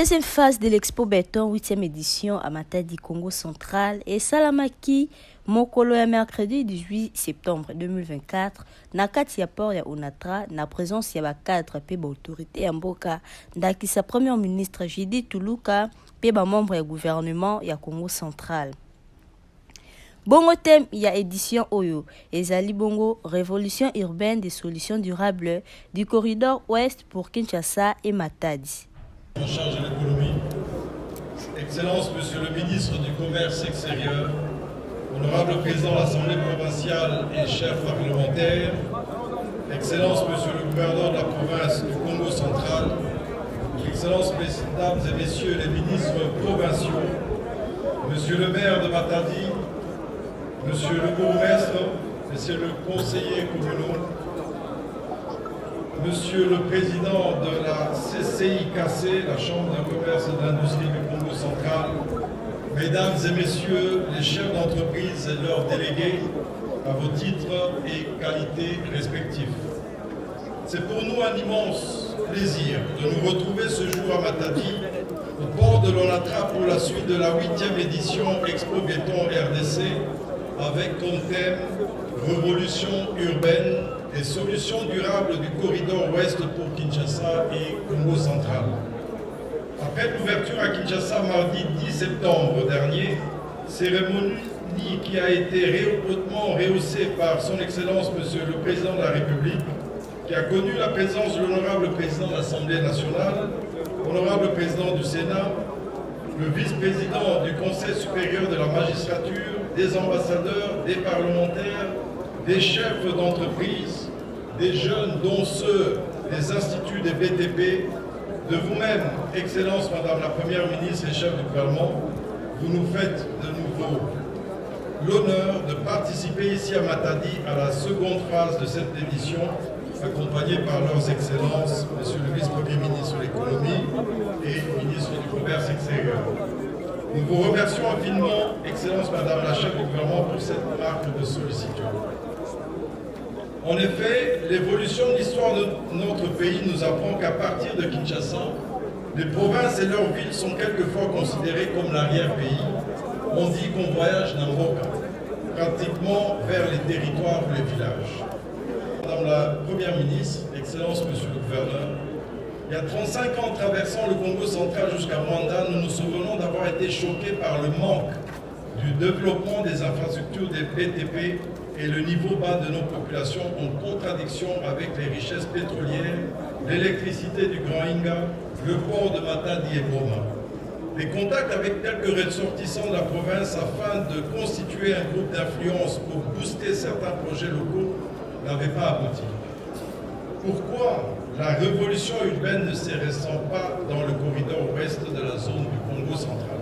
Deuxième phase de l'Expo Béton, 8e édition à Matadi, Congo central et Salamaki, Mokolo ya mercredi 18 septembre 2024, na kati ya port ya Onatra, na présence ya bakadre pe ba autorité ya mboka, ndaki sa premier ministre Judith Tuluka pe ba membre ya gouvernement ya Congo central. Bongo thème ya édition Oyo, ezali bongo révolution urbaine des solutions durables du corridor ouest pour Kinshasa et Matadi. En charge de l'économie, Excellence Monsieur le ministre du Commerce extérieur, Honorable Président de l'Assemblée provinciale et chef parlementaire, Excellence Monsieur le gouverneur de la province du Congo central, Excellence Mesdames et Messieurs les ministres provinciaux, Monsieur le maire de Matadi, Monsieur le bourgmestre, Monsieur le conseiller communal, Monsieur le Président de la CCIKC, la Chambre de commerce et d'industrie du Congo central, Mesdames et Messieurs les chefs d'entreprise et leurs délégués, à vos titres et qualités respectifs. C'est pour nous un immense plaisir de nous retrouver ce jour à Matadi, au port de l'Onatra pour la suite de la 8e édition Expo Béton RDC, avec comme thème Révolution urbaine et solutions durables du corridor ouest pour Kinshasa et Congo central. Après l'ouverture à Kinshasa mardi 10 septembre dernier, cérémonie qui a été hautement rehaussée par son Excellence Monsieur le Président de la République, qui a connu la présence de l'honorable Président de l'Assemblée nationale, l'honorable Président du Sénat, le vice-président du Conseil supérieur de la magistrature, des ambassadeurs, des parlementaires, des chefs d'entreprise, des jeunes dont ceux des instituts des BTP, de vous-même, Excellence Madame la Première ministre et chef du gouvernement, vous nous faites de nouveau l'honneur de participer ici à Matadi à la seconde phase de cette édition, accompagnée par leurs Excellences, Monsieur le vice-premier ministre de l'économie et ministre du Commerce extérieur. Nous vous remercions infiniment, Excellence Madame la chef du gouvernement, pour cette marque de sollicitude. En effet, l'évolution de l'histoire de notre pays nous apprend qu'à partir de Kinshasa, les provinces et leurs villes sont quelquefois considérées comme l'arrière-pays. On dit qu'on voyage d'un Mboka, pratiquement vers les territoires ou les villages. Madame la Première ministre, Excellence Monsieur le gouverneur, il y a 35 ans, traversant le Congo central jusqu'à Mwanda, nous nous souvenons d'avoir été choqués par le manque du développement des infrastructures des BTP et le niveau bas de nos populations en contradiction avec les richesses pétrolières, l'électricité du Grand Inga, le port de Matadi et Boma. Les contacts avec quelques ressortissants de la province afin de constituer un groupe d'influence pour booster certains projets locaux n'avaient pas abouti. Pourquoi la révolution urbaine ne se ressent pas dans le corridor ouest de la zone du Congo central?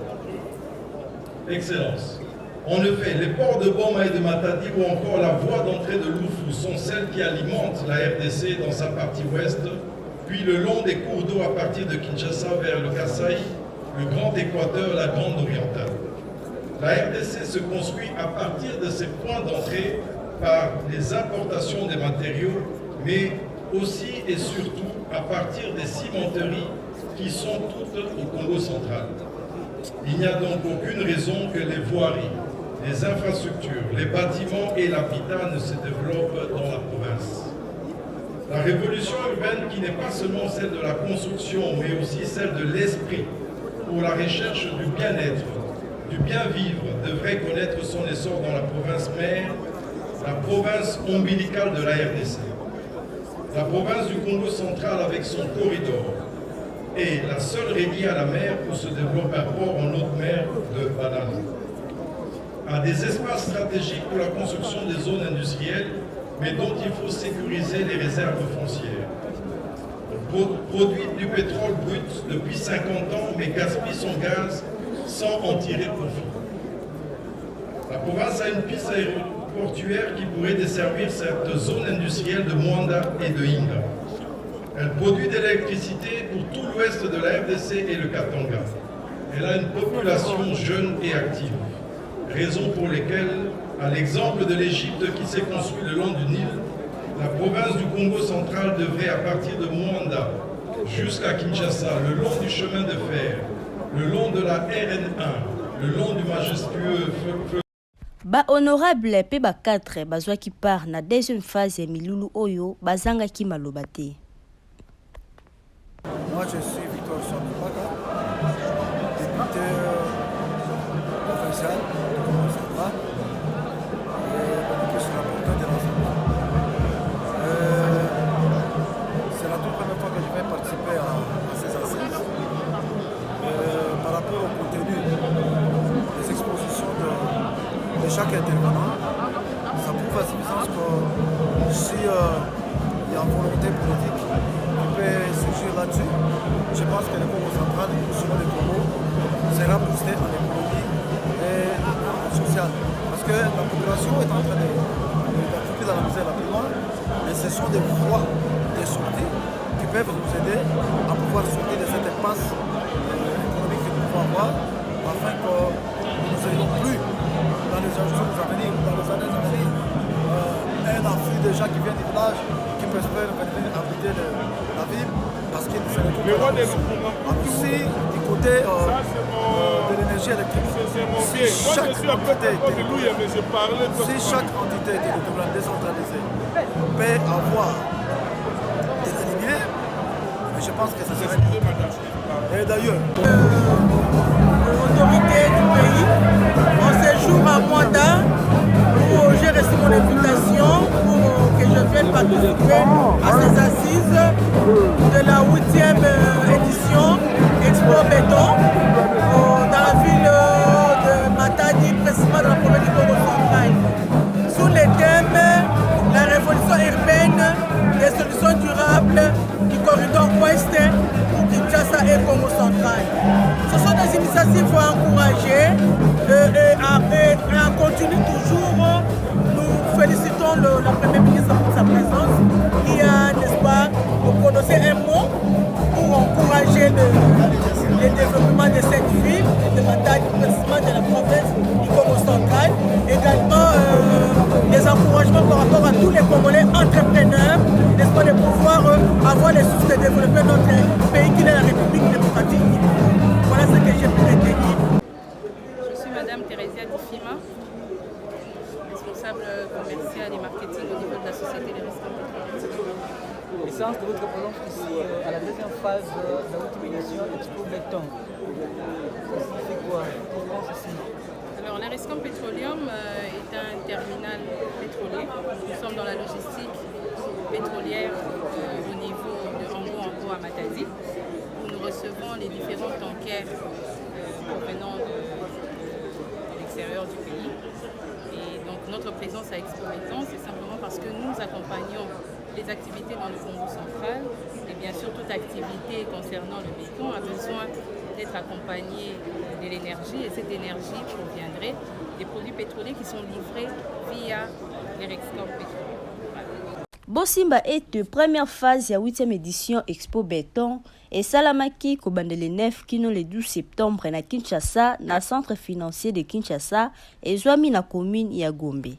Excellence. En effet, les ports de Boma et de Matadi ou encore la voie d'entrée de Lufu sont celles qui alimentent la RDC dans sa partie ouest, puis le long des cours d'eau à partir de Kinshasa vers le Kasaï, le Grand Équateur, la Grande Orientale. La RDC se construit à partir de ces points d'entrée par les importations des matériaux, mais aussi et surtout à partir des cimenteries qui sont toutes au Congo central. Il n'y a donc aucune raison que les voiries, les infrastructures, les bâtiments et l'habitat ne se développent dans la province. La révolution urbaine, qui n'est pas seulement celle de la construction, mais aussi celle de l'esprit, pour la recherche du bien-être, du bien-vivre, devrait connaître son essor dans la province mère, la province ombilicale de la RDC. La province du Congo central avec son corridor est la seule reliée à la mer où se développe un port en haute mer de Banana. A des espaces stratégiques pour la construction des zones industrielles, mais dont il faut sécuriser les réserves foncières. Produit du pétrole brut depuis 50 ans, mais gaspille son gaz sans en tirer profit. La province a une piste aéroportuaire qui pourrait desservir cette zone industrielle de Mwanda et de Inga. Elle produit de l'électricité pour tout l'ouest de la RDC et le Katanga. Elle a une population jeune et active, raison pour lesquelles, à l'exemple de l'Égypte qui s'est construite le long du Nil, la province du Congo central devrait, à partir de Mwanda, jusqu'à Kinshasa, le long du chemin de fer, le long de la RN1, le long du majestueux feu. Ba honorable pe ba 4 bazwa qui part na deuxième phase ya milulu oyo bazanga ki malobate. Moi je suis Victor Sambaka, député provincial du Congo central et plus rapporteur de l'enseignement. C'est la toute première fois que je vais participer à ces assises. Par rapport au contenu des expositions de chaque intervenant, ça prouve à suffisance que si il y a une volonté politique qui peut surgir là-dessus, je pense que le Congo central, selon le Congo, sera boosté en économie et sociale. Parce que la population est en train d'être dans la misère la plus loin, et ce sont des voies, des sorties qui peuvent nous aider à pouvoir sortir de cette impasse économique que nous pouvons avoir, afin que nous n'ayons plus dans les jours à venir, dans les années à venir, un afflux de gens qui viennent du village, qui peuvent venir habiter la ville, parce qu'ils se retrouvent aussi du côté de l'énergie électrique. Si chaque entité territoriale décentralisée peut avoir de la lumière, je pense que ça serait... Et d'ailleurs, l'autorité du pays, en séjour à mandat, où j'ai reçu mon invitation pour que je vienne participer à ces assises de la 8e édition Expo Béton dans la ville de Matadi, précisément dans la province du Congo central. Sous les thèmes la révolution urbaine, les solutions durables du corridor ouest pour Kinshasa et Congo central. Ce sont des initiatives à encourager et on continue toujours. Nous félicitons la Première ministre pour sa présence qui a, n'est-ce pas, prononcé un mot pour encourager le développement de cette ville, de Matadi, précisément de la province du Congo central. Également des encouragements par rapport à tous les Congolais entrepreneurs, n'est-ce pas, de pouvoir avoir les sources de développer notre pays qui est la République démocratique. Voilà ce que j'ai pu retenir. Je suis Madame Thérésia Difima, responsable commercial et marketing au niveau de la société des restaurants. L'essence de votre présence ici à la deuxième phase de la ultime édition Expo Béton. Ça signifie quoi? Alors, l'Ariscom Petroleum est un terminal pétrolier. Nous sommes dans la logistique pétrolière au niveau de Ango à Matadi, où nous recevons les différents tankers provenant de l'extérieur du pays. Et donc, notre présence à Expo Béton, c'est simplement parce que nous accompagnons les activités dans le Congo central et bien sûr toute activité concernant le béton a besoin d'être accompagnée de l'énergie et cette énergie proviendrait des produits pétroliers qui sont livrés via les Rexcom pétroliers. Voilà. Bosimba est première phase ya 8e édition Expo Béton et Salamaki kobandele 9 kino le 12 septembre na Kinshasa na centre financier de Kinshasa et Zwami na commune ya Gombe.